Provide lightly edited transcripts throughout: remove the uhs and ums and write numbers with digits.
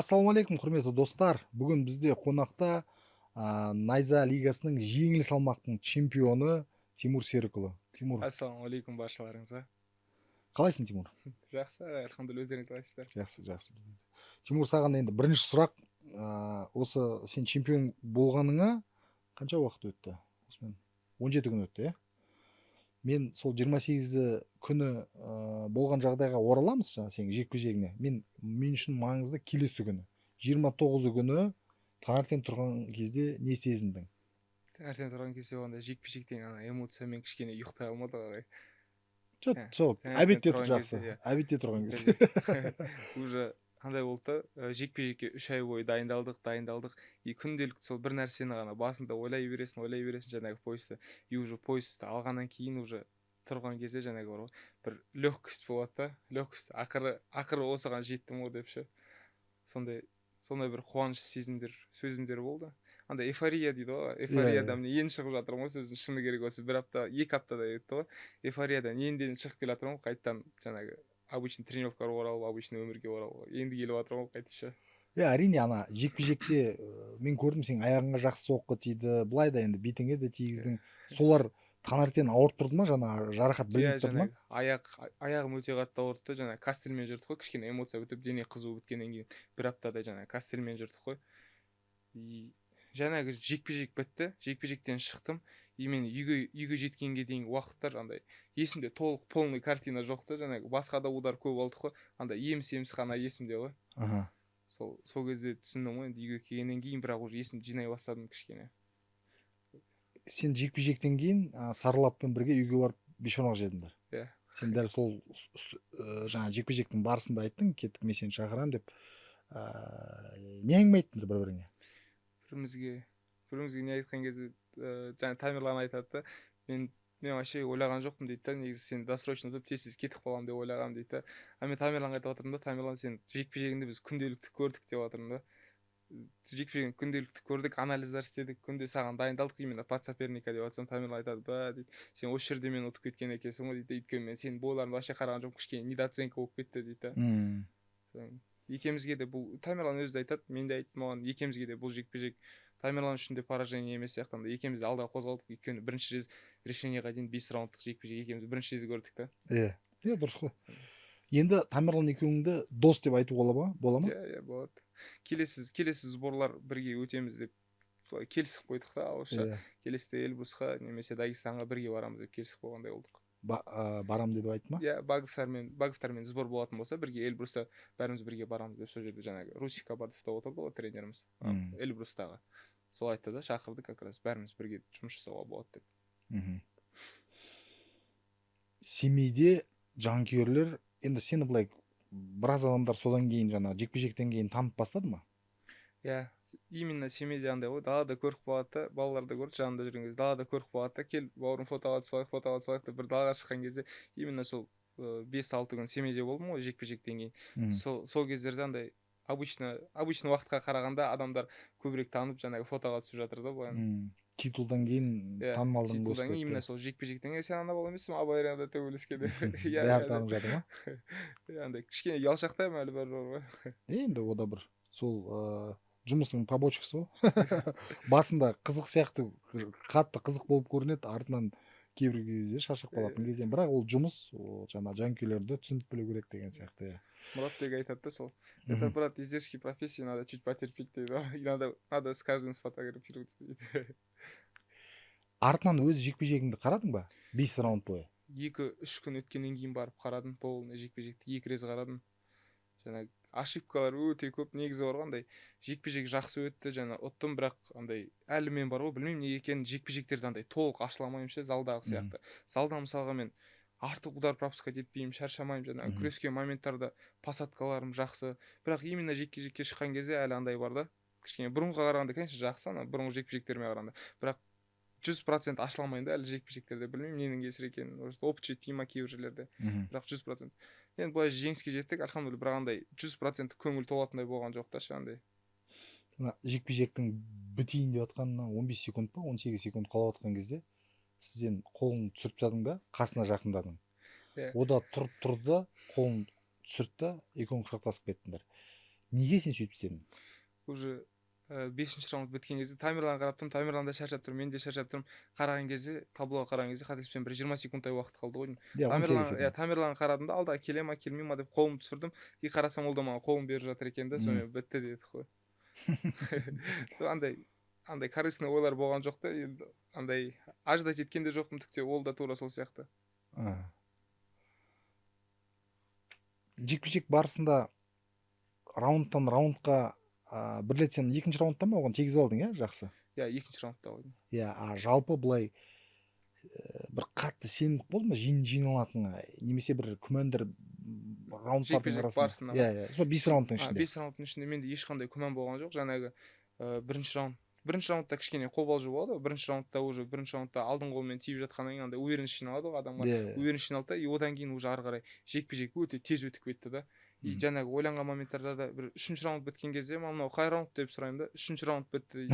Ассалаумағалейкум, құрметті достар. Бүгін бізде қонақта Найза лигасының жеңіл салмақтың чемпионы Тимур Серікұлы. Тимур, Ассалаумағалейкум баршаларыңызға. қалайсың, Тимур? Жақсы, альхамдулилля, өздеріңіз қалайсыздар? Жақсы, жақсы. Тимур, саған енді бірінші сұрақ, осы сен чемпион болғаныңа қанша уақыт өтті? Осымен 17 күн өтті, иә? Мен сол 28 күні болған жағдайға ораламыз, сенің жекпе-жегіңе. Мен үшін маңызды келесі күні. 29 күні таңертең тұрған кезде не сезіндің? Таңертең тұрған кезде болғанда жекпе-жектен эмоциямен кішкене ұйықтай алмады ғой. Сол әбетте тұр жақсы. Әбетте тұрған кезде. Уже қандай болды да, жекпе-жекке 3 ай бойы дайындалдық. И күнделікті сол бір нәрсені ғана басында ойлай бересің, жаңағы поезда. И уже поезды алғаннан кейін уже тұрған кезде жаңағы бар ғой, бір легкость болады да, легкость. Ақыры осыған жеттім ғой деп ше. Сондай бір қуаныш сөзімдер болды. Андай эйфория дейді ғой, эйфориядан енді шығып жатырмын ғой, сөздің шыны керек осы 2 аптада өтті ғой. Эйфориядан енді шығып келе жатырмын, қайтадан жаңағы обычный тренировкаға оралып, обычный өмірге оралып, енді келіп жатырмын ғой қайташа. Әрине, жекпе-жекте мен көрдім, сен аяғыңа жақсы соққы тиді, былай да енді бетіңе де тигіздің. Солар таңертең ауырып тұрды ма, жаңағы жарақат білініп тұрды ма? Аяғым өте қатты ауырды, жаңағы кастельмен жүрдік қой, кішкене эмоция бітіп, дене қызуы біткеннен кейін 1 аптада жаңағы кастельмен жүрдік қой. И жаңағы жекпе-жек бітті, жекпе-жектен шықтым. И мен үйге жеткенге дейінгі уақыттар андай есімде толық полный картина жоқ та, жаңағы басқа да удар көп алдық қой, андай еміс қана есімде ғой. Сол кезде түсіндім ғой, енді үйге келгеннен кейін бірақ уже есімді жинай бастадым кішкене. Сен жекпе-жектен кейін Сарылаппен бірге үйге барып бешбармақ жедіңдер. Иә. Сен дәл сол жаңа жекпе-жектің барысында айттың, кеттік, мен сені шақырамын деп. Не әңгіме айттыңдар бір-біріңе? Бірімізге не айтқан кезде жаңа Тамерлан айтады да, мен вообще ойлаған жоқпын дейді да, негізі сен досрочно ұтып тез кетіп қаламын деп ойлағанмын дейді да. Мен Тамерланға айтып жатырмын да, Тамерлан, сен жекпе-жегіңді біз күнделікті көрдік деп жатырмын да. Жекпе-жегін күнделікті көрдік, анализдар істедік, күнде саған дайындалдық, именно под соперника деп жатсам, Тамерлан айтады, ба дейді, сен осы жерде мен ұтып кеткен екенсің ғой дейді, өйткені мен сенің бойларыңды вообще қараған жоқпын, кішкене недооценка болып кетті дейді да. Екеумізге де бұл, Тамерлан өзі де айтады, мен де айттым оған, екеумізге де бұл жекпе-жек Тамерлан үшін де поражение емес сияқты, екеуміз алға қозғалдық, өйткені бірінші рет решениеға дейін 5 раундтық жекпе-жек екеуміз бірінші рет көрдік та. Иә, дұрыс қой. Енді Тамерлан екеуіңді дос деп айтуға бола ма? Иә, болады. Келесі сборлар бірге өтеміз деп келісіп қойдық та, ауызша. Келесіде Эльбрусқа немесе Дагестанға бірге барамыз деп келісіп қойғандай болдық. Барам деп айтты ма? Иә, Баговтармен сбор болатын болса, бірге Эльбруста бәріміз бірге барамыз деп, сол жерде жаңағы Русик Кабардов та отырды ғой, тренеріміз Эльбрустағы. Сол айтты да, шақырды, как раз бәріміз бірге жұмыс жасауға болады деп. Семейде жанкүйерлер, енді сені былай біраз адамдар содан кейін жаңа жекпе-жектен кейін танып бастады ма? Иә, именно Семейде андай ғой, далада көріп қалады да, балалар да көрді, жанында жүрген кезде далада көріп қалады да, кел бауырым фотоға түсайық деп бір далаға шыққан кезде, именно сол 5-6 күн Семейде болдым ғой жекпе-жектен кейін. Сол кездерде андай обычно уақытқа қарағанда адамдар көбірек танып, жаңағы фотоға түсіп жатыр да былай. Титулдан кейін танымалдың өсіп кетті. Именно сол жекпе-жектен кейін сен ана бала емессің, Абай аренада төбелескенде. Бәрі танып жатыр ма? Андай кішкене ұялшақтаймын әлі бар ғой. Енді о да бір сол жұмыстың побочкасы ғой. Басында қызық сияқты, қатты қызық болып көрінеді, артынан кейбір кезде шаршап қалатын кезде, бірақ ол жұмыс, жаңа жанкүйерлерді түсініп білу керек деген сияқты. Мұрат айтады да сол. Это, брат, издержки профессии, надо чуть потерпеть дейді. И надо с каждым сфотографироваться дейді. Артынан өз жекпе-жегіңді қарадың ба? 5 раунд бойы. 2-3 күн өткеннен кейін барып қарадым, полный жекпе-жекті 2 рет қарадым. Жаңа ошибкалар өте көп, негізі бар ғой, жекпе-жек жақсы өтті, жаңа ұттым, бірақ андай әлі мен бар ғой, білмеймін не екенін, жекпе-жектерді андай толық ашыламаймын ше, залдағы сияқты. Залда мысалға мен артық удар пропускать етпеймін, шаршамаймын, жаңа күрескен моменттарда посадкаларым жақсы, бірақ именно жекпе-жекке шыққан кезде әлі андай бар да, кішкене бұрынға қарағанда, конечно, жақсы, бұрынғы жекпе-жектеріме қарағанда, бірақ 100% ашыламайын да әлі жекпе-жектерде, білмеймін ненің кесір екенін, опыт жетпей ма кейбір жерлерде, бірақ 100%. Енді былай жеңіске жеттік, альхамдулилля, бірақ андай 100% көңіл толатындай болған жоқ та андай. Жекпе-жектің бітейін деп жатқанына 15 секунд па, 18 секунд қалып жатқан кезде сізден қолын түсіріп тастадың да, қасына жақындадың. Ода тұрды да, қолын түсірді да, екеуің құшақтасып кеттіңдер. Неге сен сөйтіп істедің? Уже 5-ші раунд біткен кезде таймерлан қарап тұрмын, таймерлан да шаршап тұр, мен де шаршап тұрмын. Қараған кезде, таблоға қараған кезде қателеспесем бір 20 секундтай уақыт қалды ғой деймін. Иә, 18 секунд. Таймерлан қарадым да, алда келе ма келмей ма деп қолымды түсірдім. И қарасам ол да маған қолын беріп жатыр екен да, сонымен бітті дедік қой. Андай корыстный ойлар болған жоқ та, енді андай аждать еткен де жоқпын түкте, ол да тура сол сияқты. Жекпе-жек барысында раундтан раундқа бір рет сен екінші раундта ма оған тегізіп алдың, иә, жақсы? Иә, екінші раундта қойдым. Иә, жалпы былай бір қатты сенімдік болды ма жиналатынына, немесе бір күмәндар раундтардың арасында? Иә, сол 5 раундтың ішінде. 5 раундтың ішінде менде ешқандай күмән болған жоқ. Жаңағы бірінші раундта кішкене қобалжу болады ғой. Бірінші раундта алдың қолмен тиіп жатқаннан кейін андай уверенность жиналады ғой адамға. Уверенность жиналды да, и одан кейін уже ары қарай жекпе-жек өте тез өтіп кетті да. И жаңағы ойланған моменттарда да бір 3-ші раунд біткен кезде мынау қай раунд деп сұраймын да, 3-ші раунд бітті.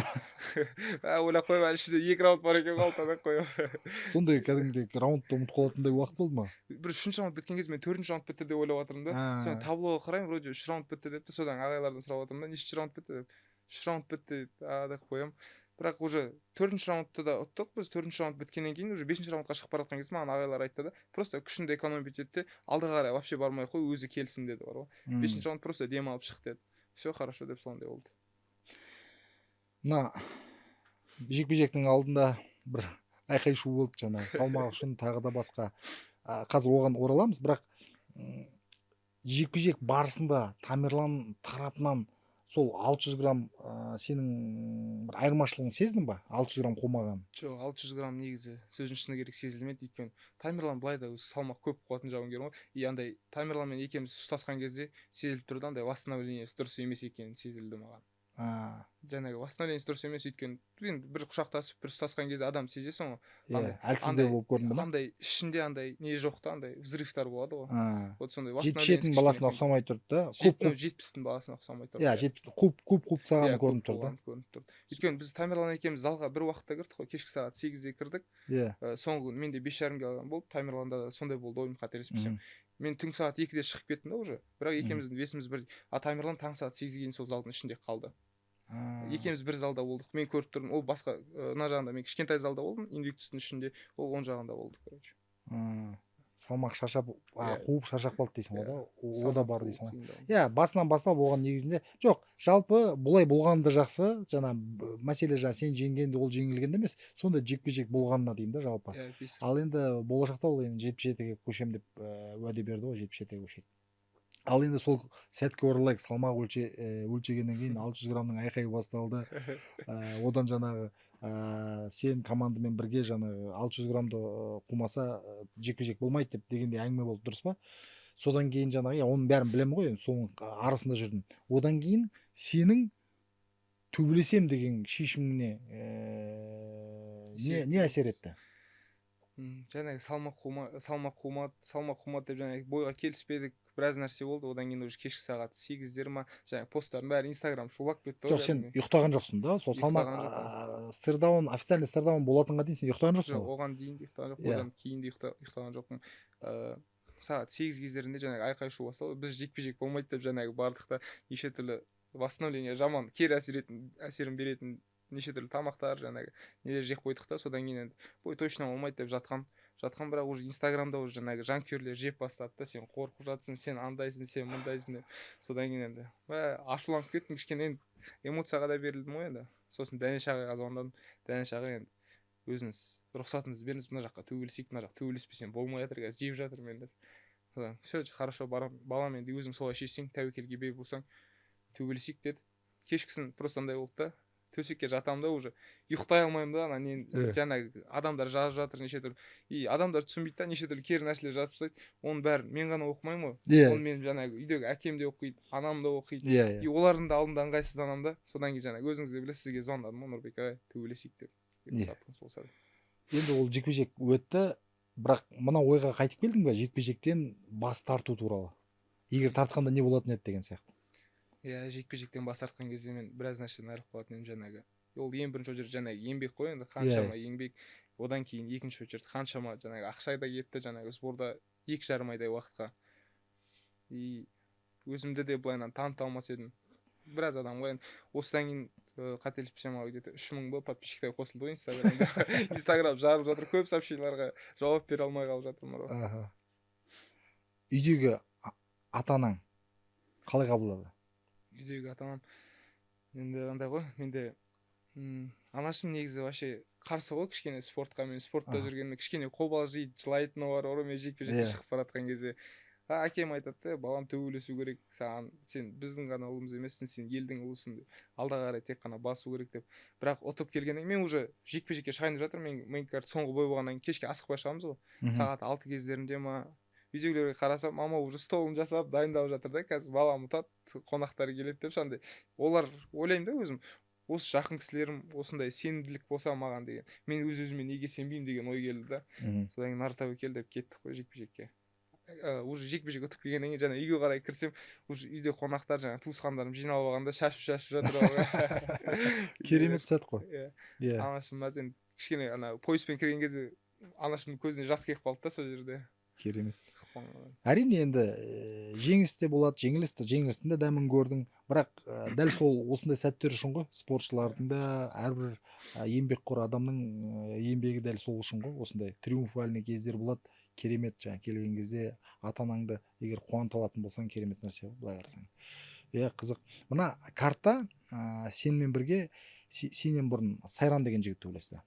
Ойлап қойып әлі ішінде 2 раунд бар екен қалтада қоямын. Сондай кәдімгідей раундты ұмытып қалатындай уақыт болды ма? Бір 3-ші раунд біткен кезде мен 4-ші раунд бітті деп ойлап жатырмын да. Соны таблоға қараймын, вроде 3 раунд бітті депті, содан ағайлардан сұрап жатырмын да, нешінші раунд бітті деп. 3 раунд бітті деп қоямын. Бірақ уже 4-ші раундты да ұттық біз. 4-ші раунд біткеннен кейін уже 5-ші раундқа шығып бара жатқан кезде маған ағайлар айтты да, просто күшіңді экономить ет те, алдыға қарай вообще бармай қой, өзі келсін деді бар ғой. 5-ші раунд просто дем алып шық деді. Все хорошо деп сондай болды. Мына жекпе-жектің алдында бір айқай шу болды жаңағы салмақ үшін тағы да басқа. Қазір оған ораламыз, бірақ жекпе-жек барысында Тамерлан тарапынан сол 600 грамм сенің бір айырмашылығын сездің ба? 600 грамм қомаған. Жоқ, 600 грамм негізі сөздің шыны керек сезілмеді, өйткені Тамерлан былай да өзі салмақ көп қуатын жауынгер ғой. И андай Тамерланмен екеуміз ұстасқан кезде сезіліп тұрды, андай восстановлениесі дұрыс емес екені сезілді маған. Жаңағы восстановлениесі дұрыс емес, өйткені бір құшақтасып бір ұстасқан кезде адам сезесің ғой. Әлсіздеу болып көрінді ма? Андай ішінде андай не жоқ та, андай взрывтар болады ғой. Вот сондай 77-дің баласына ұқсамай тұрды да. 70-дің баласына ұқсамай тұрды. Иә, 70-дің куб саған көрініп тұрды. Өйткені біз Тамерлан екеуміз залға бір уақытта кірдік қой, кешкі сағат 8-де кірдік. Соңғы күні менде 5,5 кг болды, Тамерланда да сондай болды, ойым қателеспесем. Мен түнгі сағат 2-де шығып кеттім да уже. Бірақ екеуміздің весіміз бір, Тамерлан таң сағат 8-ге дейін сол залдың ішінде қалды. Екеуміз бір залда болдық. Мен көріп тұрмын, ол басқа мына жағында, мен кішкентай залда болдым, Инвиктустың ішінде, ол оң жағында болды, короче. Салмақ шаршап, қуып шаршап қалды дейсің ғой да, о да бар дейсің ғой. Иә, басынан бастап оған негізінде жоқ, жалпы бұлай болғаны да жақсы, жаңа мәселе жаңа сен жеңгенде ол жеңілгенде емес, сондай жекпе-жек болғанына деймін да жалпы. Ал енді болашақта ол енді 77-ге көшем деп уәде берді ғой, 77-ге көшеді. Ал енді сол сәтке оралайық, салмақ өлшегеннен кейін 600 граммның айқайы басталды. Одан жаңағы сен командамен бірге жаңағы 600 граммды қумаса жекпе-жек болмайды деп дегенде әңгіме болды, дұрыс па? Содан кейін жаңағы, оның бәрін білемін ғой, енді соның арасында жүрдім. Одан кейін сенің төбелесем деген шешіміне не әсер етті? Жаңағы салмақ қумады деп жаңағы бойға келіспедік, біраз нәрсе болды. Одан кейін уже кешкі сағат 8-дер ма, жаңағы посттардың бәрі Instagram шулап кетті. Жоқ, сен ұйықтаған жоқсың да, сол салмақ стирдаун, официальный стирдаун болатынға дейін сен ұйықтаған жоқсың? Жоқ, оған дейін де ұйықтаған жоқпын, одан кейін де ұйықтаған жоқпын. Сағат 8 кездерінде жаңағы айқай шу басталды. Біз жекпе-жек болмайды деп жаңағы бардық та, неше түрлі восстановление жаман кері әсерін беретін неше түрлі тамақтар жаңағы нелер жеп қойдық та, содан кейін енді бой точно болмайды деп жатқан, бірақ уже Инстаграмда уже жаңағы жанкүйерлер жеп бастады да, сен қорқып жатсың, сен андайсың, сен мындайсың деп. Содан кейін енді ашуланып кеттім, кішкене эмоцияға да берілдім ғой енді. Сосын Дәнеш ағаға звондадым. Дәнеш аға, енді өзіңіз рұқсатыңызды беріңіз, мына жаққа төбелесейік, мына жаққа төбелеспесем болмай жатыр, қазір жеп жатырмын енді. Содан все хорошо, балам, енді өзің солай шешсең, тәуекелге бел болсаң төбелесейік деді. Кешкісін просто андай болды да, төсекке жатамын да, уже ұйықтай алмаймын да, ана нен жаңағы адамдар жазып жатыр неше түрлі, и адамдар түсінбейді да, неше түрлі кері нәрселер жазып тастайды. Оның бәрін мен ғана оқымаймын ғой, оны мен жаңағы үйдегі әкем де оқиды, анам да оқиды, и олардың да алдында ыңғайсызданамын да. Содан кейін жаңағы өзіңіз де білесіз, сізге звондадым, Нұрбек ағай, төбелесейік деп. Енді ол жекпе-жек өтті, бірақ мына ойға қайтып келдің ба, жекпе-жектен бас тарту туралы? Егер тартқанда не болатын еді деген сияқты. Иә, жекпе-жектен бас тартқан кезде мен біраз нәрседен айырылып қалатын едім. Жаңағы ол ең бірінші очередь жаңағы еңбек қой, енді қаншама еңбек, одан кейін екінші очередь қаншама жаңағы ақша да кетті жаңағы сборда 2,5 айдай уақытқа. И өзімді де былайынан таныта алмас едім. біраз адам ғой енді. Осыдан кейін қателеспесем где-то 3000 ба подписчиктер қосылды ғой инстаграмда. Инстаграм жарып жатыр, көп сообщенияларға жауап бере алмай қалып жатырмын. Аха. Үйдегі ата анаң қалай қабылдады? Үйдегі ата анам енді андай ғой, менде анашым негізі вообще қарсы ғой кішкене спортқа. Мен спортта жүргеніме кішкене қобалжиды, жылайтыны бар ғой, мен жекпе-жекке шығып бара жатқан кезде. Әкем айтады, балам төбелесу керек, сен біздің ғана ұлымыз емессің, сен елдің ұлысың, алда қарай тек қана басу керек деп. Бірақ ұтып келгеннен мен уже жекпе-жекке шығайын деп жатырмын. Мен қазір соңғы бой болғаннан кейін кешке асықпай шығамыз ғой. Сағат 6 кездерінде ма, видеолерге қарасам, мама уже столын жасап дайындалып жатыр да, қазір балам ұтады, қонақтар келеді деп. Шандай олар ойлаймын да өзім, осы жақын кісілерім осындай сенімділік болса маған деген. Мен өз-өзіме неге сенбеймін деген ой келді да. Содан кейін нар тәуекел деп кеттік қой жекпе-жекке. Уже жекпе-жек ұтып келгеннен кейін жаңа үйге қарай кірсем, уже үйде қонақтар, жаңа туысқандарым жиналып алғанда шашып жатыр. Керемет сәт қой. Иә. Анашым мәзен кішкене ана пойызбен кірген кезде анашымның көзіне жас келіп қалды да сол жерде. Керемет. Әрине енді жеңіс те болады, жеңілістің де дәмін көрдің. Бірақ дәл сол осындай сәттер үшін ғой, спортшылардың да әрбір еңбекқор адамның еңбегі дәл сол үшін ғой, осындай триумфальный кездер болады. Керемет, жаңа келген кезде ата анаңды егер қуанта алатын болсаң, керемет нәрсе ғой, былай қарасаң. Иә, қызық. Мына карта сенімен бірге сенен бұрын Сайран деген жігітті ойлайсыздар.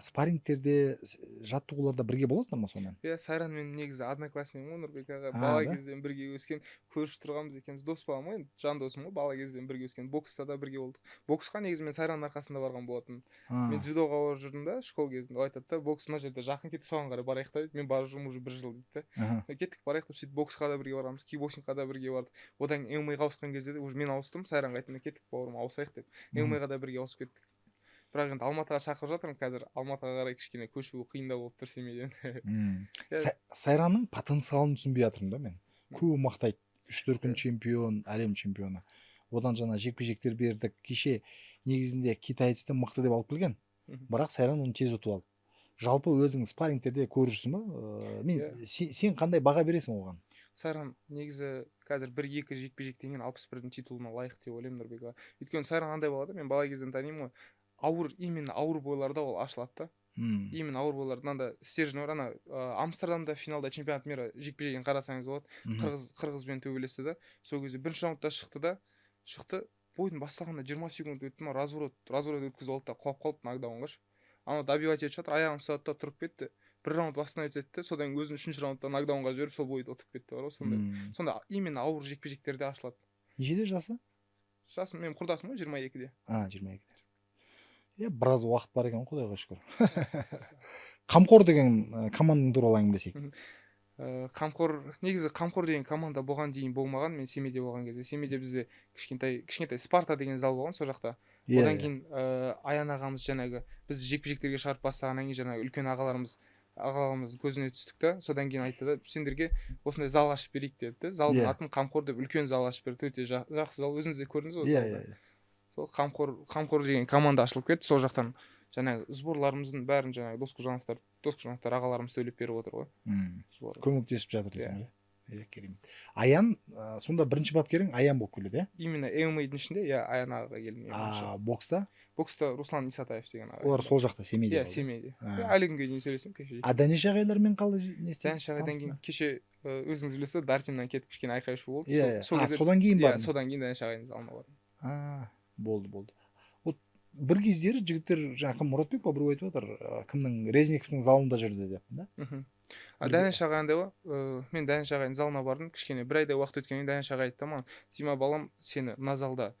Спаррингтерде, жаттығуларда бірге боласыздар ма сонымен? Иә, Сайранмен негізі одноклассникім ғой, Нұрбек аға. Бала кезден бірге өскен, көрші тұрғанбыз екеуміз, дос балам ғой, жан досым ғой, бала кезден бірге өскен. Бокста да бірге болдық. Боксқа негізі мен Сайранның арқасында барған болатын. Мен дзюдоға барып жүрдім да, школ кезінде. Айтады да, бокс мына жерде жақын, кетіп соған қарай барайық та дейді. Мен барып жүрмін уже 1 жыл дейді да. Кеттік барайық деп, сөйтіп боксқа да бірге барамыз, кикбоксингқа да бірге бардық. Одан ММА-ға ауысқан кезде де уже мен ауыстым, Сайранға айтты, кеттік бауырым ауысайық деп. ММА-ға да бірге ауысып кеттік. Бірақ енді Алматыға шақырып жатырмын қазір. Алматыға қарай кішкене көшу қиындау болып тұр Семейден. Сайранның потенциалын түсінбей жатырмын да мен. Көп мақтайды. 3 дүркін чемпион, әлем чемпионы. Одан жаңа жекпе-жектер бердік. Кеше негізінде китайецтен мықты деп алып келген. Бірақ Сайран оны тез ұтып алды. Жалпы өзің спаррингтерде көрушісің ба? Сен қандай баға бересің оған? Сайран негізі қазір 1-2 жекпе-жектен кейін 61-дің титулына лайық деп ойлаймын Нұрбек аға. Өйткені Сайран андай болады, мен бала кезден танимын ғой. Именно ауыр бойларда ол ашылады да. Именно ауыр бойларда анда стержень бар, ана Амстердамда финалда чемпионат мира жекпе-жегін қарасаңыз болады. Қырғызбен төбелесті да. Сол кезде бірінші раундта шықты, бойдың басталғанда 20 секунд өтті ма, разворот өткізіп алды да құлап қалды нокдаунға. Ана добивать етіп жатыр, аяғын ұстады да тұрып кетті. 1 раунд восстановить етті, содан өзін 3-ші раундта нокдаунға жіберіп сол бойды ұтып кетті бар ғой. Сонда именно ауыр жекпе-жектерде ашылады. Нешеде жасы? Жасым мен құрдасым ғой 22-де. 22-де. Иә, біраз уақыт бар екен, құдайға шүкір. Қамқор деген команданың туралы әңгімелесейік. Негізі Қамқор деген команда болған дейін болмаған, мен Семейде болған кезде. Семейде бізде кішкентай Спарта деген зал болған сол жақта. Одан кейін Аян ағамыз жаңағы біз жекпе-жектерге шығарып бастағаннан кейін жаңағы үлкен ағаларымыздың көзіне түстік та, содан кейін айтты да, сендерге осындай зал ашып берейік деді. Залдың атын Қамқор деп үлкен зал ашып берді. Өте жақсы зал, өзіңіз де көрдіңіз ғой. Иә. Сол Қамқор деген команда ашылып кетті. Сол жақтан жаңағы сборларымыздың бәрін жаңағы Досқожановтар ағаларымыз төлеп беріп отыр ғой. Көмектесіп жатыр дейсің бе? Иә, керемет. Аян, сонда бірінші бапкерің Аян болып келеді, иә? Именно ММА-дің ішінде, иә, Аян ағаға келдім. Бокста? Бокста Руслан Исатаев деген аға. Олар сол жақта, Семейде. Иә, Семейде. Әлі күнге дейін сөйлесем кеше. Дәнеш ағайлармен қалай не істедің? Дәнеш ағайдан кейін кеше өзіңіз білесіз, Дартиннан кетіп кішкене айқай шу болды. Иә, содан кейін бардым. Иә, содан кейін Дәнеш ағайдың залына бардым. Болды. Бір кездері жігіттер жаңағы Мұратбек па біреу айтып отыр, кімнің Резниковтың залында жүрді деп, да? Дәнеш ағай андай ғой, мен Дәнеш ағайдың залына бардым, кішкене 1 айдай уақыт өткеннен кейін Дәнеш ағай айтты маған, Дима балам, сені мына залда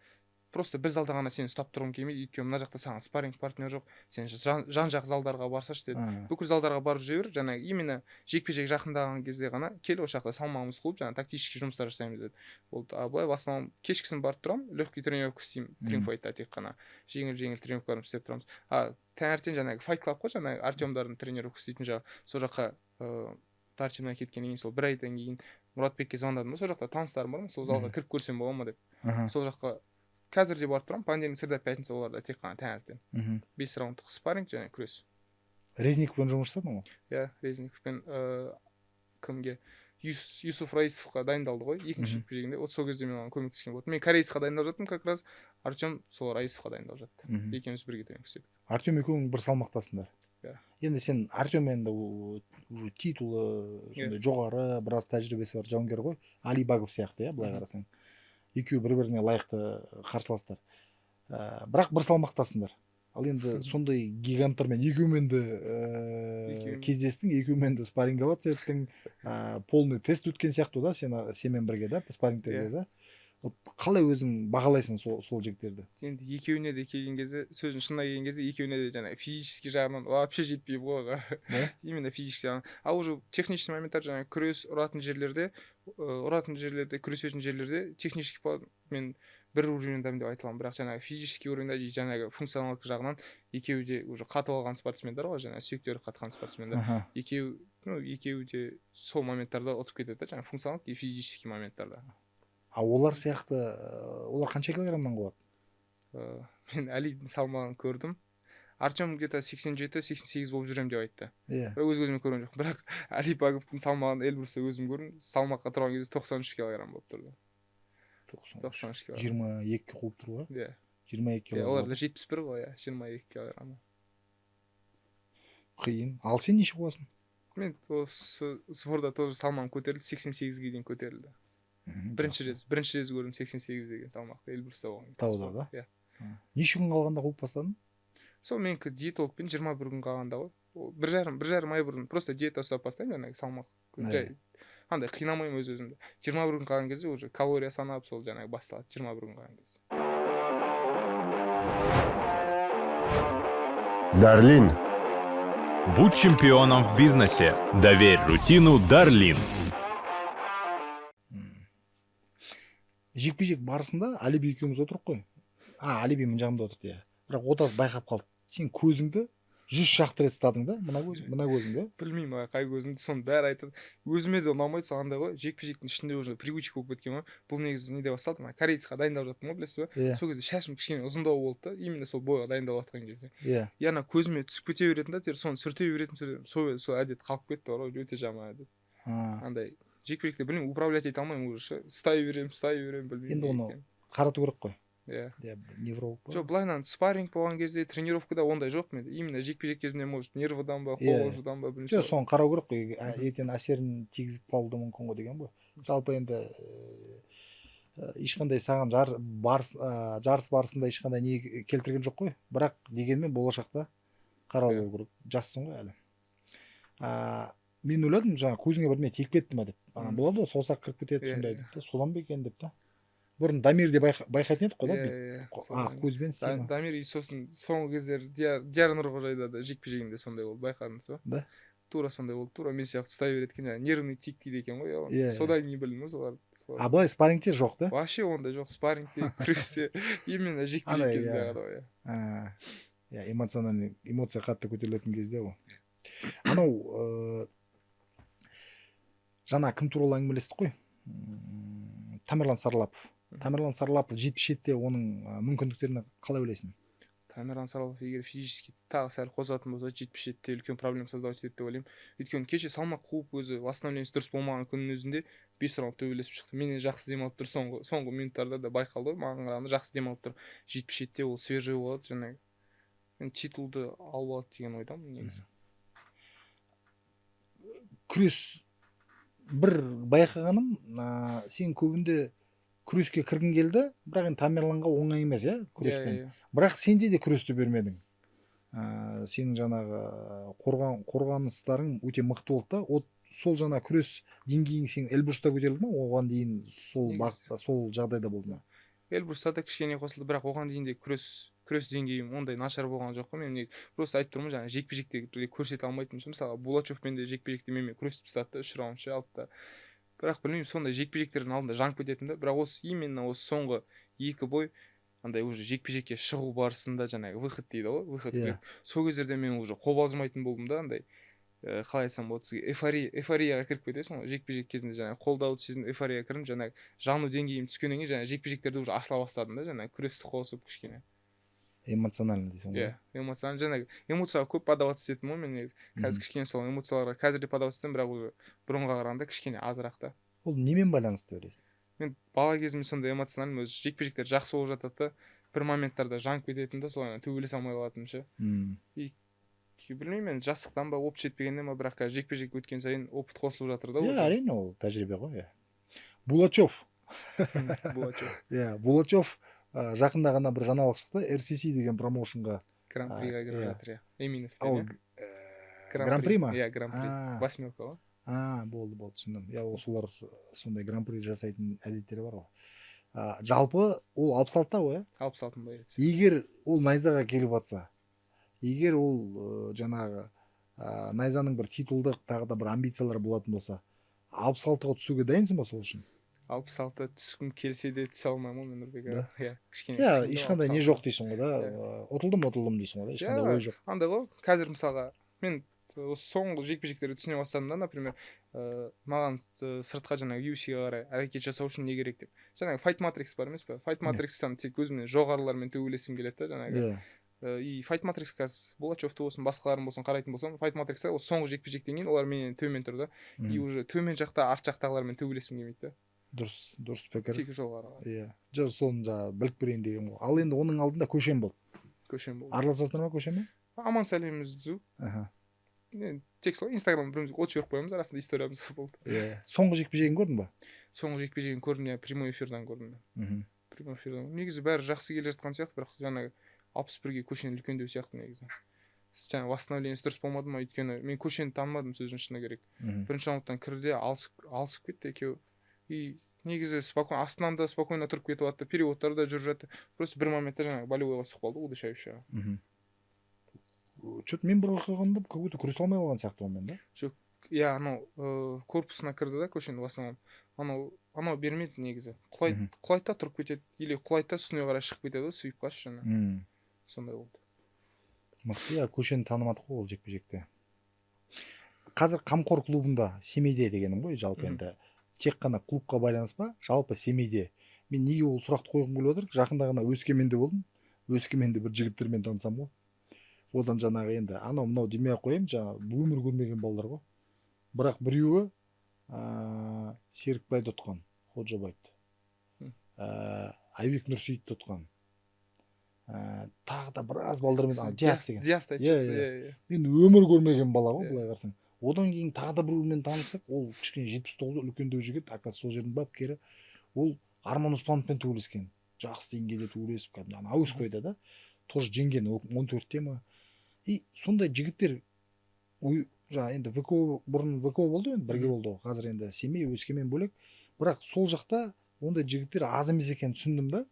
просто бір залда ғана сені ұстап тұрғым келмейді, өйткені мына жақта саған спарринг партнер жоқ, сен жан-жақ залдарға барсашы деді. Бүкіл залдарға барып жүре бер, жаңағы именно жекпе-жек жақындаған кезде ғана кел, осы жақта салмағымыз қуып, жаңағы тактический жұмыстар жасаймыз деді. Болды. Былай басынан кешкісін барып тұрамын, легкий тренировка істеймін, тримфайтта тек қана жеңіл тренировкаларымды істеп тұрамыз. Таңертең жаңағы Fight Club қой, жаңағы Артемдардың тренировка істейтін жағы, сол жаққа Тарчиннан кеткеннен кейін сол 1 айдан кейін Мұратбекке звондадым, сол жақта таныстарым бар ма, сол залға кіріп көрсем бола ма деп. Сол жаққа қазір де барып тұрам, понедельник, среда, пятница оларда тек қана таңертең. 5 раундтық спарринг және күрес. Резниковпен жұмыс жасадың ғой? Иә, Резниковпен кімге Юсуф Раисовқа дайындалды ғой екінші жекпе жегінде. Вот сол кезде мен оған көмектескен болдым. Мен корейцқа дайындап жаттым как раз. Артем сол Раисовқа дайындап жатты. Екеуміз бірге тренировка істедік. Артем екеуің бір салмақтасыңдар. Енді сен Артем енді уже титулы сондай жоғары, біраз тәжірибесі бар жауынгер ғой. Али Багов сияқты, иә, былай қарасаң. Екеуі бір-біріне лайықты қарсыластар. Бірақ бір салмақтасыңдар. Ал енді сондай гиганттармен екеуімен де кездестің, екеуімен де спарринговаться еттің, полный тест өткен сияқты да, сенмен бірге да, спаррингтерде да. Қалай өзің бағалайсың сол жігіттерді? Енді екеуіне де келген кезде, сөздің шынына келген кезде, екеуіне де жаңағы физический жағынан вообще жетпей ғой. Именно физический жағынан. Ал уже технический моменттар, жаңағы күрес ұратын жерлерде, күресетін жерлерде технический мен бір уровеньдамын деп айта аламын. Бірақ жаңағы физический уровеньда, жаңағы функционалдық жағынан екеуі де уже қатып алған спортсмендер ғой, жаңағы сүйектері қатқан спортсмендер. Екеуі де сол моменттарда ұтып кетеді, жаңағы функционалдық и физический моменттарда. Олар сияқты, олар қанша килограммнан қуады? Мен Әлидің салмағын көрдім. Артем где-то 87-88 болып жүрем деп айтты. Бірақ өз-өзіме көрген жоқ. Бірақ Али Баговтың салмағын Эльбрусте өзім көрдім. Салмаққа тұрған кезде 93 килограмм болып тұрды. 93 килограмм. 22 қуып тұр ғой? Иә. 22 килограмм. Олар 71 ғой, 22 килограмм. Қиын. Ал сен неше қуасың? Мен осы спортта тоже салмағым көтерілді, 88-ге дейін көтерілді. Бірінші рез көрдім 88 деген салмақты Эльбрусте болған. Тауда да? Иә. Неше күн қалғанда қуып бастадың? Сол менікі диетологпен 21 күн қалғанда ғой. Бір жарым ай бұрын просто диета ұстап бастаймын, жаңағы салмақ. Андай қинамаймын өз-өзімді. 21 күн қалған кезде уже калория санап сол жаңағы басталады 21 күн қалған кезде. Дарлин. Будь чемпионом в бизнесе. Доверь рутину Дарлин. Жекпе-жек барысында Алиби екеуміз отырып қой. Алиби мына жағымда отырды, иә. Бірақ ода байқап қалды. Сен көзіңді 100 шақты рет ұстадың да, мына көзіңді. Білмеймін, қай көзімді, соны бәрі айтады. Өзіме де ұнамайды соғандай ғой. Жекпе-жектің ішінде уже привычка болып кеткен ғой. Бұл негізі неде басталды? Корейцқа дайындап жаттым ғой, білесіз бе? Сол кезде шашым кішкене ұзындау болды да, именно сол бойға дайындап жатқан кезде. И ана көзіме түсіп кете беретін да, соны сүрте беретін, сол әдет қалып кетті ғой, өте жаман әдет. Андай жекпе-жекте білмеймін, управлять ете алмаймын уже. Стай беремін, білмеймін. Енді оны қарату керек қой. Иә. Невролог ба? Жоқ, былайынан спарринг болған кезде, тренировкада ондай жоқ менде. Именно жекпе-жек кезінде, может, нервыдан ба, қобалжудан ба, білмеймін. Жоқ, соны қарау керек қой. Ертең әсерін тигізіп қалуы мүмкін ғой деген ғой. Жалпы енді ешқандай саған жарыс барысында ешқандай не келтірген жоқ қой. Бірақ дегенмен болашақта қаралу керек. Жассың ғой әлі. Мен ойладым, жаңа көзіңе бірдеңе тиіп кетті ме деп. Болады ғой, саусақ кіріп кетеді сондай деп. Содан ба екен деп та. Бұрын Дамирде байқайтын едік қой да. Көзбен сен. Дамир сосын соңғы кездері Диар Нұрғожайда да жекпе-жегінде сондай болды, байқадыңыз ба? Да. Тура сондай болды. Тура мен сияқты ұстай береді екен, жаңағы нервный тик дейді екен ғой. Содан не білдім солар. Былай спаррингте жоқ да? Вообще ондай жоқ, спаррингте, күресте, именно жекпе-жек кезінде ғой. Иә, эмоциональный, эмоция қатты көтерілетін кезде ғой. Анау жаңа кім туралы әңгімелестік қой? Тамерлан Сарлапов. Тамерлан Сарлапов 77-те оның мүмкіндіктеріне қалай ойлайсың? Тамерлан Сарлапов егер физически тағы сәл қозатын болса, 77-те үлкен проблема создавать етеді деп ойлаймын. Өйткені кеше салмақ қуып өзі восстановлениесі дұрыс болмаған күннің өзінде 5 раунд төбелесіп шықты. Менен жақсы демалып тұр, соңғы минуттарда да байқалды ғой, маған қарағанда жақсы демалып тұр. 77-те ол свежий болады, жаңағы титулды алып алады деген ойдамын негізі. Күрес бір байқағаным, сен көбінде күреске кіргің келді, бірақ енді Тамерланға оңай емес, иә, күреспен. Бірақ сенде де күресті бермедің. Сенің жаңағы қорғаныстарың өте мықты болды да. Сол жаңа күрес деңгейің сен Эльбруста көтерілді ме? Оған дейін сол бағытта, сол жағдайда болды ма? Эльбруста да кішкене қосылды, бірақ оған дейін де күрес деңгейім ондай нашар болған жоқ қой. Мен просто айтып тұрмын, жаңағы жекпе-жекте көрсете алмайтын үшін, мысалы Булачевпен де жекпе-жекте менімен күресіп тастады, 3 раунд алды да. Бірақ білмеймін, сондай жекпе-жектердің алдында жанып кететін да. Бірақ именно осы соңғы 2 бой андай уже жекпе-жекке шығу барысында жаңағы выход дейді ғой, выход. Сол кездерде мен уже қобалжымайтын болдым да, андай қалай айтсам болады сізге, эйфорияға кіріп кетесің ғой. Жекпе-жек кезінде жаңағы қолдауды сезініп эйфорияға кіріп, жаңағы жану деңгейім түскеннен кейін жаңағы жекпе-жектерде уже ашыла бастадым да, жаңағы күресті қосып кішкене. эмоционально дейсің ғой. Иә, эмоционально жаңағы эмоцияға көп подаваться ететінмін ғой мен негізі. Қазір кішкене сол эмоцияларға қазір де подаваться етемін, бірақ уже бұрынға қарағанда кішкене азырақ та. Ол немен байланысты ойлайсың? Мен бала кезімде сондай эмоциональный, өзі жекпе-жектер жақсы болып жатады да, бір моменттарда жанып кететін да, солай төбелесе алмай қалатынмын ше. Білмеймін, мен жастықтан ба, опыт жетпегеннен ба, бірақ қазір жекпе-жек өткен сайын опыт қосылып жатыр да. Иә, әрине ол тәжірибе ғой. Булачев. Булачев жақында ғана бір жаңалық шықты, RCC деген промоушнға Гран-приға кіріп жатыр, иә. Эминов. Гран-при ма? Иә, гран-при. Восьмерка ғой. Болды, түсіндім. Иә, солар сондай гран-при жасайтын әдеттері бар ғой. Жалпы ол 66-та ғой, 66 ба? Егер ол найзаға келіп жатса, егер ол жаңағы найзаның бір титулдық тағы да бір амбициялары болатын болса, 66-ға түсуге дайынсың ба сол үшін? 66-та түскім келсе де түсе алмаймын ғой мен Нұрбек. Иә, кішкене. Иә, ешқандай не жоқ дейсің ғой да. Ұтылдым дейсің ғой да, ешқандай ой жоқ. Андай ғой, қазір мысалға мен соңғы жекпе-жектерді түсіне бастадым да, например, маған сыртқа жаңағы UFC-ге қарай әрекет жасау үшін не керек деп. Жаңағы Fight Matrix бар емес пе? Fight Matrix-тан тек өзімнен жоғарылармен төбелескім келеді да, жаңағы. И Fight Matrix қазір Булачевты болсын, басқаларын болсын қарайтын болсам, Fight Matrix-та ол соңғы жекпе-жектен кейін олар менен төмен тұр да. И уже төмен жақта, арт жақтағылармен төбелескім келмейді да. Дұрыс пікір. Тек жоғары. Иә. Соны жаңа біліп көрейін деген ғой. Ал енді оның алдында көшем бол. Араласасыңдар ма көшеме? Аман сәлемімізді түзу. Тек солай Инстаграмда біріміз от жіберіп қоямыз, арасында историямыз болды. Иә. Соңғы жекпе-жегін көрдің ба? Соңғы жекпе-жегін көрдім, иә, прямой эфирдан көрдім. Прямой эфирдан. Негізі бәрі жақсы келе жатқан сияқты, бірақ жаңағы 61-ге көшені үлкендеу сияқты негізі. Жаңағы восстановлениесі дұрыс болмады ма, өйткені мен көшені танымадым сөздің шыны керек. Бірінші раундтан кірді, алысып кетті екеуі. И негізі астынан да спокойно тұрып кетіп жатты, переводтар да жүріп жатты. Просто бір моментте жаңағы болевойға түсіп қалды, удушающая. Что-то мен бір оқығанда какой-то күрес алмай қалған сияқты онымен да? Жоқ, иә, анау корпусына кірді да көшені в основном. Анау бермеді негізі. Құлайды тұрып кетеді, или құлайды үстіне қарай шығып кетеді, сүйіп қашы жаңа. Сондай болды. Мықты, иә, көшені танымадық қой ол жекпе-жекте. Қазір Қамқор клубында, Семейде дегенім ғой, жалпы енді тек қана клубқа байланыспа, жалпы Семейде. Мен неге ол сұрақты қойғым келіп отыр? Жақында ғана Өскеменде болдым. Өскеменде бір жігіттермен танысам ғой. Одан жаңағы енді анау-мынау демей ақ қояйын, жаңағы өмір көрмеген балалар ғой. Бірақ біреуі Серікбайды ұтқан, Ходжабайды. Айбек Нұрсейітті ұтқан. Тағы да біраз балдармен Диас деген. Диас айтып. Мен өмір көрмеген бала ғой, былай қарасаң. Одан кейін тағы да біреумен таныстық. Ол кішкене 79 үлкендеу жігіт, оказывается сол жердің бапкері. Ол Арман Оспановпен төбелескен. Жақсы деңгейде төбелесіп кәдімгі Әуесқойда да. Тоже жеңген 14-те ма. И сондай жігіттер жаңа енді бұрын ВКО болды енді, бірге болды ғой. Қазір енді Семей, Өскемен бөлек. Бірақ сол жақта ондай жігіттер аз емес екенін түсіндім да.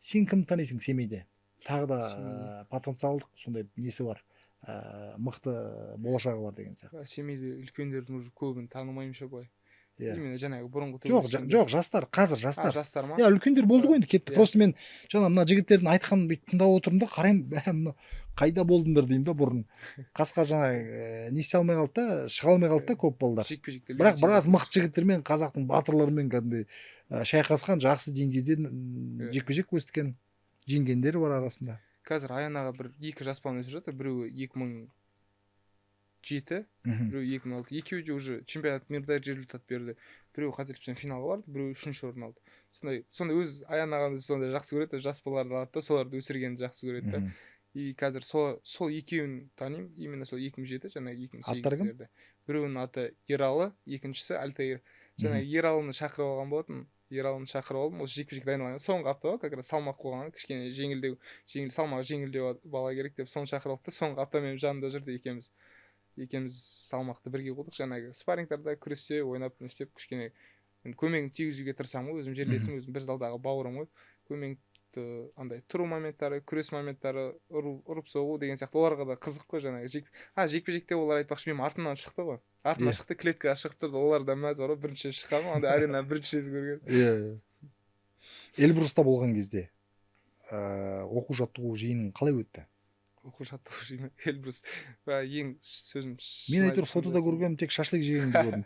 Сен кім танисың Семейде? Тағы да потенциалдық сондай несі бар. Мықты болашағы бар деген сияқты. Семейде үлкендердің уже көбін танымаймын ше былай. Именно жаңағы бұрынғы жоқ, жастар, қазір жастар. Жастар ма? Иә, үлкендер болды ғой енді, кетті. Просто мен жаңа мына жігіттердің айтқанын бүйтіп тыңдап отырмын да, қараймын, қайда болдыңдар деймін да бұрын. Қасқа жаңа не істей алмай қалды да, шыға алмай қалды да көп балдар. Бірақ біраз мықты жігіттермен, қазақтың батырларымен кәдімгідей шайқасқан, жақсы деңгейден жекпе-жек көрсеткен жеңгендері бар арасында. Қазір Аянаға бір екі жас баланы өсіп жатыр, біреуі 2007, біреуі 2006. Екеуі де уже чемпионат мирда результат берді. Біреуі қателеспесем финалға барды, біреуі 3-ші орын алды. Сондай өз Аянаға сондай жақсы көреді, жас балаларды алады да, соларды өсіргенді жақсы көреді да. И қазір сол екеуін танимын, именно сол 2007, жаңағы 2008-лерде. Біреуінің аты Ералы, екіншісі Альтаир. Жаңағы Ералыны шақырып алған болатын. Ералыны шақырып алдым, осы жекпе-жек дайындалған. Соңғы апта как раз салмақ қойған, кішкене салмағы жеңілдеу бала керек деп соны шақырып алды. Соңғы апта менің жанымда жүрді, екеуміз салмақты бірге болдық. Жаңағы спаррингтарда күресте ойнап не істеп кішкене көмегімді тигізуге тырысамын ғой, өзім жерлесім, өзім бір залдағы бауырым ғой. Көмегімді андай тұру моменттары, күрес моменттары, ұрып соғу деген сияқты оларға да қызық қой жаңағы. Жекпе-жекте олар айтпақшы менің артымнан шықты ғой. Артынан шықты, клеткаға шығып тұрды. Олар да мәз бар ғой, бірінші шыққанмын, андай аренадан бірінші рет көрген. Иә. Эльбруста болған кезде оқу жаттығу жиының қалай өтті? оқу жаттығу Эльбрус ең сөзім Мен әйтеуір фотода көргенім тек шашлык жегенді көрдім.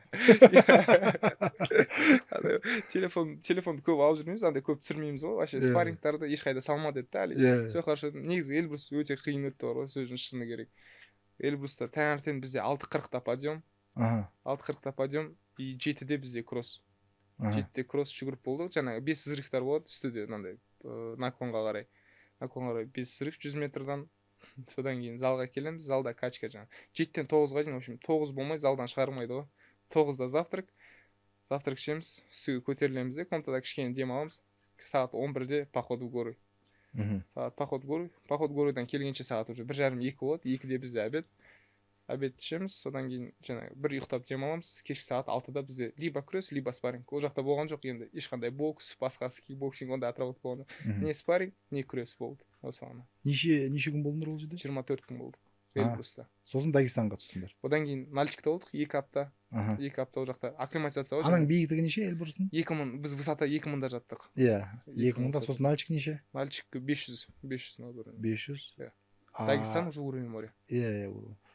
телефонды көп алып жүрмейміз, андай көп түсірмейміз ғой, вообще спаррингтарды ешқайда салма деді да Али. Все хорошо. Негізі Эльбрус өте қиын өтті бар ғой, сөздің шыны керек. Эльбруста таңертең бізде 6:40-та подъем, 6:40-та подъем и 7-де бізде кросс. 7-де кросс жүгіріп болды. Жаңағы 5 взрывтар болады үстіде, мынандай наклонға қарай. 5 взрыв 100 метрдан. Содан кейін залға келеміз, залда качка жаңағы. 7-тен 9-ға дейін, в общем, 9 болмай залдан шығармайды ғой. 9-да завтрак ішеміз, үстіге көтерілеміз де, комнатада кішкене дем аламыз. Сағат 11-де поход в горы. Сағат поход в горыдан келгенше сағат уже 1:30-2 болады. 2-де бізде обед ішеміз, содан кейін жаңағы бір ұйықтап дем аламыз. Кешкі сағат 6-да бізде либо күрес, либо спарринг. Ол жақта болған жоқ енді, ешқандай бокс, басқасы кикбоксинг онда отработка болған жоқ. Не спарринг, не күрес болды. Осы ғана. Неше күн болдыңдар ол жерде? 24 күн болдық Эльбруста. Сосын Дагестанға түстіңдер. Одан кейін Нальчикта болдық 2 апта. 2 апта ол жақта акклиматизация болды. Анаң биіктігі неше Эльбрустың? 2000, біз высота 2000-да жаттық. Иә, 2000-да, сосын Нальчик неше? Нальчик 500 на уровень. 500. Иә. Дагестан уже уровень моря. Иә,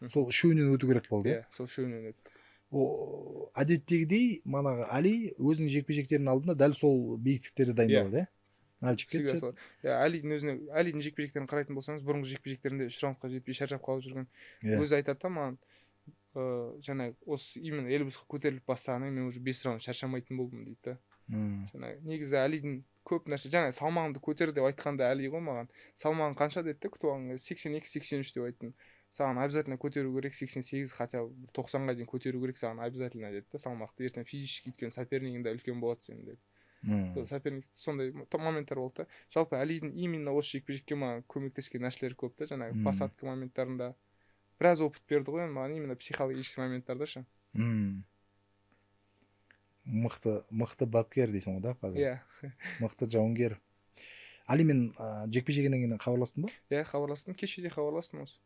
сол үшеуінен өту керек болды. Иә, сол үшеуінен өттік. О, әдеттегідей манағы Али өзінің жекпе-жектерінің алдында дәл сол биіктіктерді дайындалады, иә? Нальчикке түседі. Алидің жекпе-жектерін қарайтын болсаңыз, бұрынғы жекпе-жектерінде 3 раундқа жетпей шаршап қалып жүрген. Өзі айтады да маған, жаңағы осы именно Эльбрусқа көтеріліп бастағаннан мен уже 5 раунд шаршамайтын болдым дейді да. Жаңағы негізі Алидің көп нәрсе, жаңағы салмағымды көтер деп айтқанда Али ғой маған. Салмағың қанша деді, күтіп алған 82-83 деп айттым. Саған обязательно көтеру керек, 88, хотя 90-ға дейін көтеру керек саған обязательно деді да салмақты. Ертең физически өткен сопернигің да үлкен болады сенің деді. Соперник сондай моменттар болды да. Жалпы Алидің именно осы жекпе-жекке маған көмектескен нәрселер көп та, жаңағы посадка моменттарында біраз опыт берді ғой маған именно психологический моменттарда ше. Мықты бапкер дейсің ғой да қазір. Иә. Мықты жауынгер. Алимен жекпе-жегеннен кейін хабарластың ба? Иә, хабарластым. Кеше де хабарластым осы.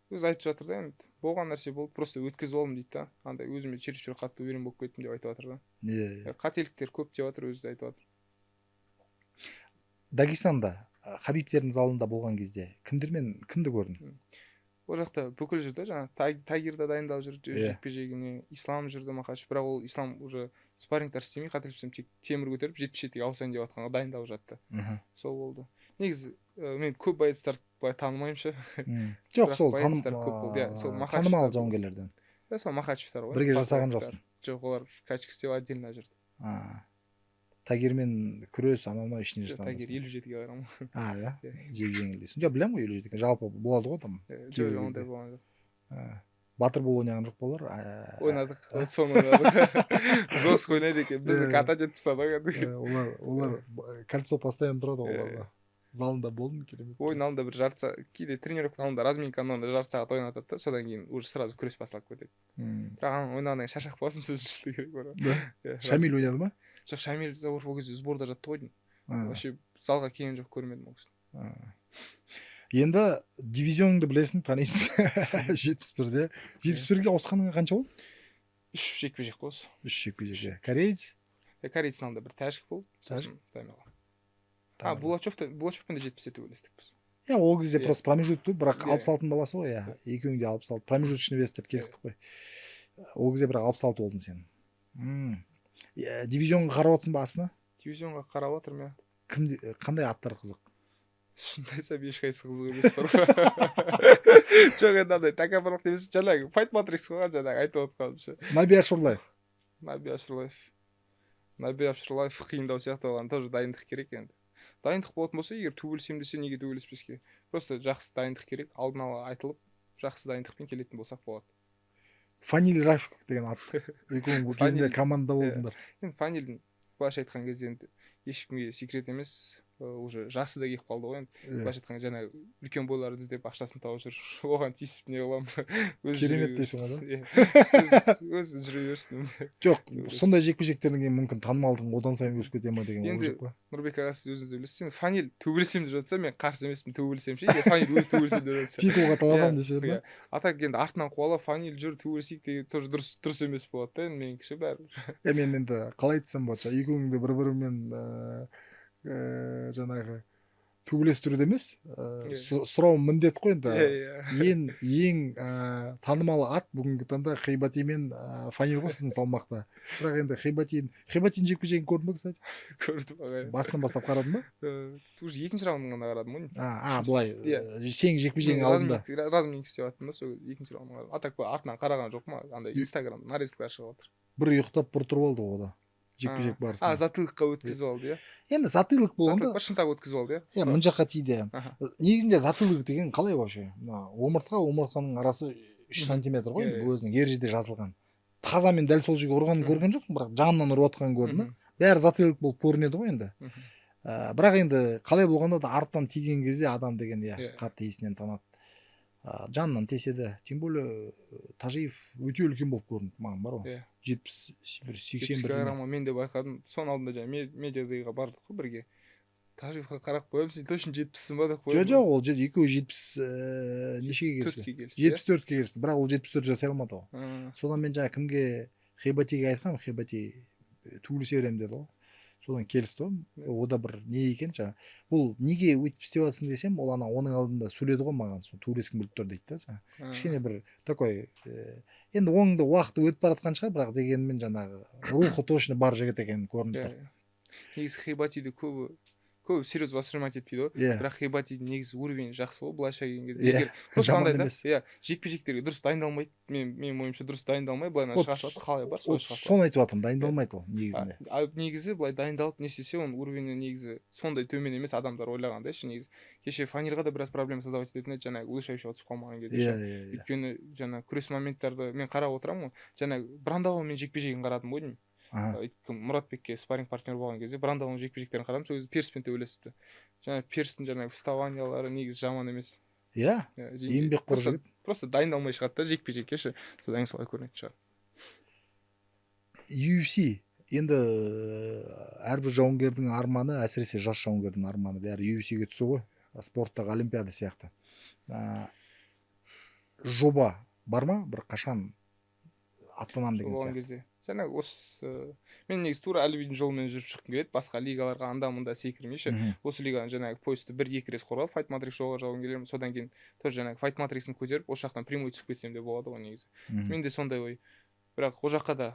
Өзі айтып жатыр да, енді болған нәрсе болды, просто өткізіп алдым дейді да. Андай өзіме чересчур қатты уверен болып кеттім деп айтып жатыр да. Иә. Қателіктер көп деп жатыр, өзі айтып жатыр. Дагестанда Хабибтердің залында болған кезде кімді көрдің? Ол жақта бүкіл жүрді, жаңағы Тагир да дайындалып жүрді жекпе-жегіне, Ислам жүрді Махачев, бірақ ол Ислам уже спаррингтар істемей, қателеспесем тек темір көтеріп 77-ге ауысайын деп жатқанға дайындалып жатты. Сол болды. Негізі мен көп боецтарды былай танымаймын ше. Жоқ, сол танымал жауынгерлерден. Сол Махачевтар ғой. Бірге жасаған жоқсың? Жоқ, олар качка істеп отдельно жүрді. Тагирмен күрес анау ішіне жасаған. Тагир 57-ге қарам. Иә. Жеңіл дейсің. Жоқ, білем ғой 57-ге. Жалпы болады ғой там. Жоқ, ондай болған жоқ. Батыр бол ойнаған жоқ болар. Ойнадық. Соны ойнадық. Жестко ойнайды екен. Бізді катать етіп тастады. Олар кольцо постоянно тұрады оларда. Залында болдым керемет. Ойын алдында бір жарты сағат, кейде тренировканың алдында разминканың алдында жарты сағат ойнатады да, содан кейін уже сразу күрес басталып кетеді. Бірақ ойнағаннан кейін шаршап қаласың, сөз шықты керек бар. Шамиль ойнады ма? Жоқ, Шамиль Зауыров ол кезде сборда жатты ғой деймін. Вообще залға келген жоқ, көрмедім ол кісіні. Енді дивизионыңды білесің, танисың. 71-де. 71-ге ауысқаныңа қанша болды? 3 жекпе-жек қой осы. 3 жекпе-жек. Кореец? Корейцдің алдында бір тәжік болды. Сосын дайындалған. Булачевпен де 70-те төбелестік біз. Иә, ол кезде просто промежуток, бірақ 66-ның баласы ғой, иә. Екеуің де 66. Промежуточный вес деп келістік қой. Ол кезде бірақ 66 болдың сен. Дивизионға қарап отырсың ба астына? Дивизионға қарап отырмын, иә. Қандай аттар қызық? Шынымды айтсам ешқайсысы қызық емес бар. Жоқ, енді андай тәкаппарлық емес, жаңағы Fight Matrix қойған жаңағы айтып отқаным ше. Наби Ашурлаев. Наби Ашурлаев қиындау сияқты оған тоже дайындық керек енді. Дайындық болатын болса, егер төбелесем десе, неге төбелеспеске? Просто жақсы дайындық керек, алдын ала айтылып, жақсы дайындықпен келетін болсақ болады. Фаниль Рафик деген ат. Екеуің кезінде командада болдыңдар. Енді Фанильдің былайша айтқан кезде енді ешкімге секрет емес, уже жасы да келіп қалды ғой енді. Былайша айтқанда жаңағы үлкен бойларды іздеп ақшасын тауып жүр. Оған тиісіп не қыламын. Керемет дейсің ғой да? Өзі жүре берсін. Жоқ, сондай жекпе-жектерден кейін мүмкін танымалдығың одан сайын өсіп кете ма деген ой жоқ па? Нұрбек аға, сіз өзіңіз білесіз. Енді Фаниль төбелесем деп жатса, мен қарсы емеспін, төбелесем ше. Фаниль өзі төбелесем деп жатса. Титулға таласам десе ба? Атак енді артынан қуалап Фаниль жүр төбелесейік деген тоже дұрыс емес болады да, енді меніңше бәрібір. Мен енді қалай айтсам болады, екеуің де бір-бірімен жаңағы төбелес түрде емес, сұрау міндет қой енді. Ең танымал ат бүгінгі таңда Хейбати мен Фанир ғой сіздің салмақта. Бірақ енді Хейбатидің жекпе-жегін көрдің ба, кстати? Көрдім ағай. Басынан бастап қарадың ба? Уже екінші раундын ғана қарадым ғой. Былай сенің жекпе-жегің алдында. Разминг істеп жатырмын да, сол екінші раундын қарадым. А так артынан қараған жоқпын, андай Инстаграмда нарезкалар шығып жатыр. Бір ұйықтап бір тұрып алды ғой да. Жекпе-жек барысында. Затылыққа өткізіп алды, иә. Енді затылық болғанда Затылыққа шынтақ өткізіп алды, иә. мына жаққа тиді. Негізінде затылық деген қалай вообще? Омыртқаның арасы 3 сантиметр ғой, бұл өзінің ережеде жазылған. Таза мен дәл сол жерге ұрғанын көрген жоқпын, бірақ жанынан ұрып отқанын көрдім. Бәрі затылық болып көрінеді ғой енді. Бірақ енді қалай болғанда да арттан тиген кезде адам деген қатты есінен танады. Жанынан теседі. Тем более Тажиев өте үлкен болып көрінді маған, бар ғой. 70-80 килограмма мен де байқадым. Соның алдында жаңа медиадайға бардық қой бірге. Тажиевқа қарап қоямын, сен точно 70-сің ба деп қоямын. Жоқ, ол екеуі 70 нешеге келісті? 74-ке келісті, бірақ ол 74 жасай алмады ғой. Содан мен жаңа кімге Хейбатиге айтқам, Хейбати төбелесе беремін деді ғой. Содан келісті ғой. О да бір не екен жаңа. Бұл неге өйтіп істеп жатсың десем, ол оның алдында сөйледі ғой маған, сол төбелескім келіп тұр дейді да. Кішкене бір такой енді оның да уақыты өтіп бара жатқан шығар, бірақ дегенмен жаңағы рухы точно бар жігіт екенін көрініп тұр. Негізі Хейбатиді көбі серьез воспринимать етпейді ғой. Бірақ Хейбатидің негізі уровень жақсы ғой, былайша келген кезде. Жаман емес. Жекпе-жектерге дұрыс дайындалмайды. Менің ойымша дұрыс дайындалмай, былайынан шыға шығады, қалай бар, солай шығады. Соны айтып жатырмын, дайындалмайды ол негізінде. Негізі былай дайындалып не істесе, оның уровені негізі сондай төмен емес адамдар ойлағандай ше. Негізі кеше Фанирға да біраз проблема создавать ететін еді, жаңағы улучшающий түсіп қалмаған кезде. Өйткені жаңағы күрес моменттарды мен қарап отырамын ғой. Жаңағы Брандаумен жекпе-жегін қарадым ғой деймін. Мұратбекке спарринг партнер болған кезде Брандауның жекпе-жектерін қарадым, сол кезде Перспен төбелесіпті. Жаңағы Перстің жаңағы вставаниялары негізі жаман емес. Еңбекқор жігіт. Просто дайындалмай шығады да жекпе-жекке ше. Содан кейін солай көрінетін шығар. UFC енді әрбір жауынгердің арманы, әсіресе жас жауынгердің арманы бәрі UFC-ге түсу ғой. Спорттағы олимпиада сияқты. Жоба бар ма? Бір қашан аттанам деген сияқты. Жаңағы осы мен негізі тура әлібидің жолымен жүріп шыққым келеді, басқа лигаларға анда-мында секірмейші. Осы лиганың жаңағы поясты 1-2 рет қорғап, Fight Matrix жолға жауынгерлерім, содан кейін тоже жаңағы Fight Matrix'ын көтеріп, осы жақтан прямой түсіп кетсем де болады ғой негізі. Мен де сондай ой. Бірақ ол жаққа да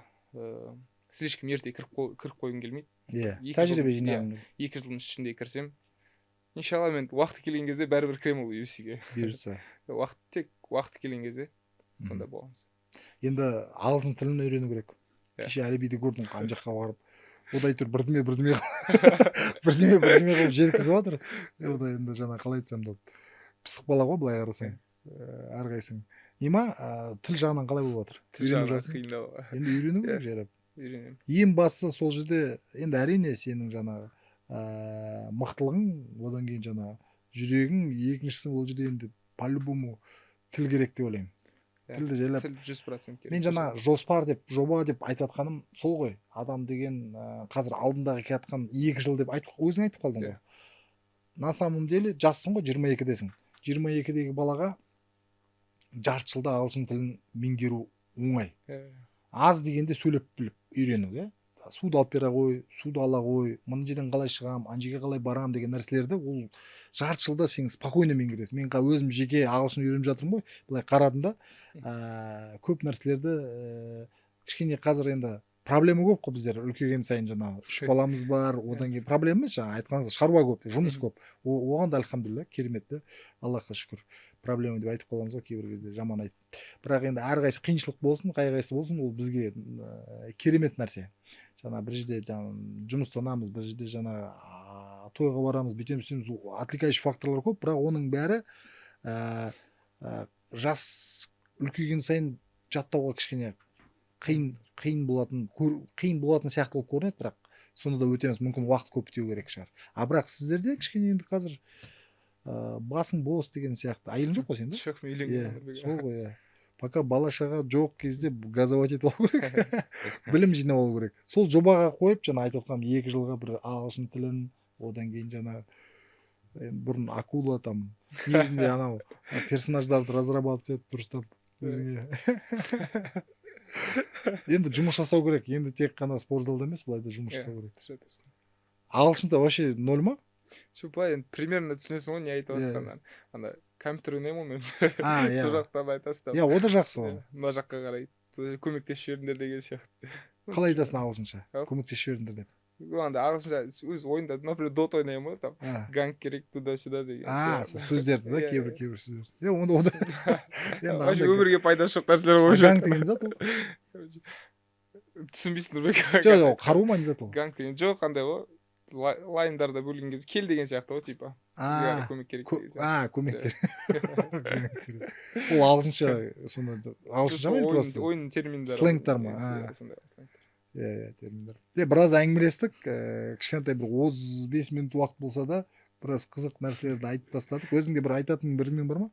слишком ерте кіріп қойғым келмейді. Тәжірибе жинағым. 2 жылдың ішінде кірсем, иншалла мен уақыты келген кезде бәрібір кіремін ол UFC-ге. Бұйыртса. Уақыты келген кезде сонда боламыз. Енді ағылшын тілін үйрену керек. Кеше әлібиді көрдім, қан жаққа барып, одай тұр бірдеме қылып жеткізіп жатыр. Одай енді жаңа қалай айтсам да пысық бала ғой былай қарасаң, әрқайсың. Нема тіл жағынан қалай болып жатыр? Тіл жағынан қиындау. Енді үйрену керек жарап. Үйренемін. Ең бастысы сол жерде енді әрине сенің жаңағы мықтылығың, одан кейін жаңағы жүрегің, екіншісі ол жерде енді по-любому тіл керек деп ойлаймын. Тілді жайлап. Тіл 100% керек. Мен жаңа жоспар деп, жоба деп айтып жатқаным сол ғой. Адам деген қазір алдындағы келатқан 2 жыл деп өзің айтып қалдың ғой. На самом деле жассың ғой, 22-десің. 22-дегі балаға жарты жылда ағылшын тілін меңгеру оңай. Аз дегенде сөйлеп біліп үйрену, суды алып бере қой, суды ала қой, мына жерден қалай шығам, ана жерге қалай барам деген нәрселерді ол жарты жылда сен спокойно меңгересің. Мен өзім жеке ағылшын үйреніп жатырмын ғой. Былай қарадым да, көп нәрселерді кішкене қазір енді проблема көп қой біздер үлкейген сайын жаңағы 3 баламыз бар, одан кейін проблема емес жаңа айтқаныңыз шаруа көп, жұмыс көп. Оған да альхамдулилля, керемет те, Аллахқа шүкір. Проблема деп айтып қаламыз ғой кейбір кезде жаман айтып. Бірақ енді әрқайсы қиыншылық болсын, қай қайсы болсын, ол бізге керемет нәрсе. Жаңа бір жерде жұмыстанамыз, бір жерде жаңа тойға барамыз, бүйтеміз, отвлекающий факторлар көп, бірақ оның бәрі жас үлкейген сайын жаттауға кішкене қиын болатын сияқты болып көрінеді, бірақ соны да өтеміз, мүмкін уақыт көп өтеу керек шығар. Бірақ сіздерде кішкене енді қазір басың бос деген сияқты. Айылың жоқ қой сенде? Жоқ, үйленген. Сол ғой. Пока бала-шаға жоқ кезде газовать етіп алу керек. Білім жинап алу керек. Сол жобаға қойып, жаңа айтып отқам 2 жылға бір ағылшын тілін, одан кейін жаңа бұрын акула там негізінде анау персонаждарды разрабатывать етіп дұрыстап өзіңе. Енді жұмыс жасау керек. Енді тек қана спортзалда емес, былай да жұмыс жасау керек. Ағылшында вообще ноль ма? былай енді примерно түсінесің ғой не айтып Иә. жатқанын. Ана компьютер ойнаймын ғой мен. Иә. Сол жақтан айтасың да. Иә, о да жақсы ол. Мына жаққа қарай көмектесіп жіберіңдер деген сияқты. Қалай айтасың ағылшынша? Ау. Көмектесіп жіберіңдер деп. Анда ағылшынша өз ойында, например, дот ойнаймын ғой там. А, Ганг керек туда-сюда деген сол сөздерді да, Иә, кейбір сөздер. Иә, онда о да. Енді вообще андай- өмірге пайдасы жоқ нәрселер А, қойып ганг жатыр. деген зат ол. Түсінбейсің Нұрбек. Жоқ, ол қару ма не зат ол? Ганг деген жоқ, қандай ғой. Лайндарда бөлген кезде кел деген сияқты ғой, типа. Сізге А, ғана көмек керек деген сияқты. көмек Иә. керек. Ол ағылшынша сонда ағылшынша ма или просто Ойын терминдері. сленгтер ма? Иә, сондай сленг. иә терминдер. Біраз әңгімелестік, кішкентай бір 35 минут уақыт болса да біраз қызық нәрселерді айтып тастадық. Өзіңде бір айтатын бірдеңең бар ма?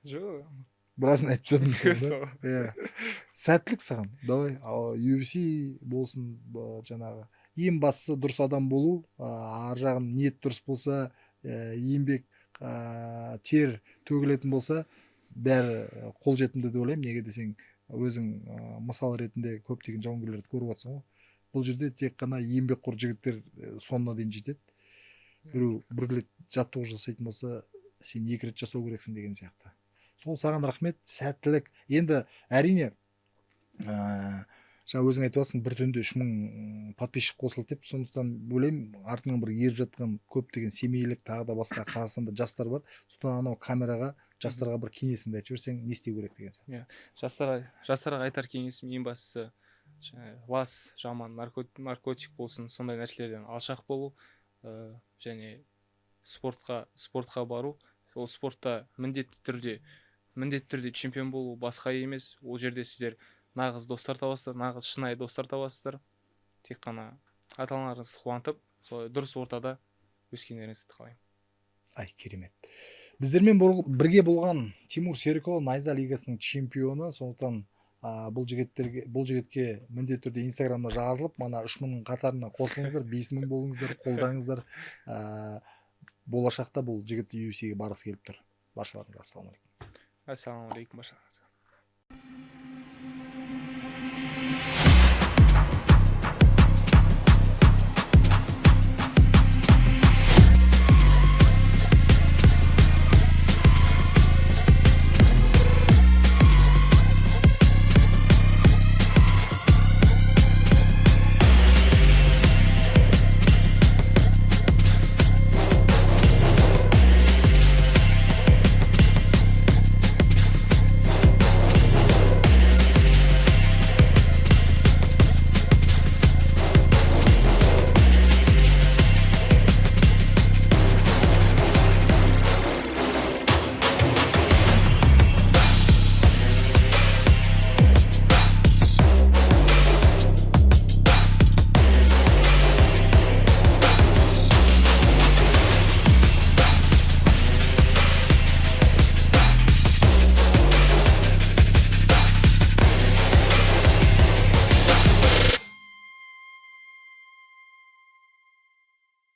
Жоқ. Біразын айтып тастадым мысалы, да? Сол. Иә. Сәттілік саған. Давай, UFC болсын, жаңағы ең бастысы дұрыс адам болу, ар жағын ниет дұрыс болса, еңбек, тер төгілетін болса, бәрі қолжетімді деп ойлаймын. Неге десең, өзің мысал ретінде көптеген жауынгерлерді көріп отырсың ғой. Бұл жерде тек қана еңбекқор жігіттер соңына дейін жетеді. Біреу бір рет жаттығу жасайтын болса, сен 2 рет жасау керексің деген сияқты. Сол саған рахмет, сәттілік. Енді әрине жаңа өзің айтып отырсың, бір түнде 3000 подписчик қосылды деп, сондықтан ойлаймын артынан бір еріп жатқан көптеген семейлік тағы да басқа Қазақстанда жастар бар. Сондықтан анау камераға жастарға бір кеңесіңді айтып жіберсең, не істеу керек деген сияқты. Жастарға айтар кеңесім ең бастысы лас, жаман, наркотик болсын, сондай нәрселерден алшақ болу, және спортқа бару. Ол спортта міндетті түрде чемпион болу басқа емес. Ол жерде сіздер нағыз достар табасыздар, нағыз шынайы достар табасыздар. Тек қана ата-аналарыңызды қуантып, солай дұрыс ортада өскендеріңізді қалаймын. Ай, керемет. Біздермен бірге болған Тимур Серікұлы Найза лигасының чемпионы. Сондықтан бұл жігітке міндетті түрде инстаграмда жазылып, мана 3000 қатарына қосылыңыздар, 5000 болыңыздар, қолдаңыздар. Болашақта бұл жігіт UFC-ге барғысы келіп тұр. Баршаларыңызға ассалаумағалейкум. Ассалаумағалейкум баршаңызға.